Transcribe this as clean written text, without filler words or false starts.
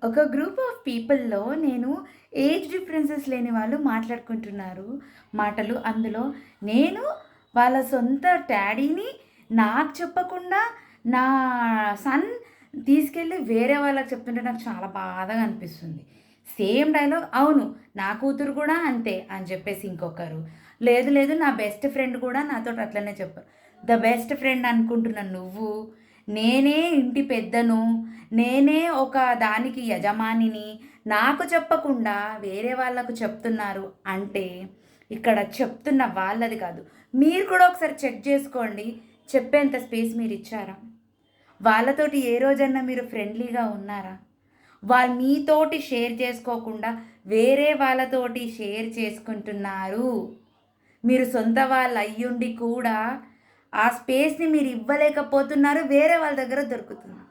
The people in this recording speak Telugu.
ఒక గ్రూప్ ఆఫ్ పీపుల్‌లో నేను ఏజ్ డిఫరెన్సెస్ లేని వాళ్ళు మాట్లాడుకుంటున్నారు మాటలు. అందులో నేను వాళ్ళ సొంత డ్యాడీని నాకు చెప్పకుండా నా సన్ తీసుకెళ్ళి వేరే వాళ్ళకి చెప్తుంటే నాకు చాలా బాధగా అనిపిస్తుంది. సేమ్ డైలాగ్ అవును. నా కూతురు కూడా అంతే అని చెప్పేసి ఇంకొకరు. లేదు లేదు నా బెస్ట్ ఫ్రెండ్ కూడా నాతోటి అట్లనే చెప్పారు. ద బెస్ట్ ఫ్రెండ్ అనుకుంటున్న నువ్వు, నేనే ఇంటి పెద్దను, నేనే ఒక దానికి యజమానిని, నాకు చెప్పకుండా వేరే వాళ్ళకు చెప్తున్నారు అంటే, ఇక్కడ చెప్తున్న వాళ్ళది కాదు. మీరు కూడా ఒకసారి చెక్ చేసుకోండి. చెప్పేంత స్పేస్ మీరిచ్చారా? వాళ్ళతోటి ఏ రోజన్నా మీరు ఫ్రెండ్లీగా ఉన్నారా? వాళ్ళు మీతోటి షేర్ చేసుకోకుండా వేరే వాళ్ళతోటి షేర్ చేసుకుంటున్నారు. మీరు సొంత వాళ్ళయ్యుండి కూడా ఆ స్పేస్‌ని మీరు ఇవ్వలేకపోతున్నారు. వేరే వాళ్ళ దగ్గర దొరుకుతుంది.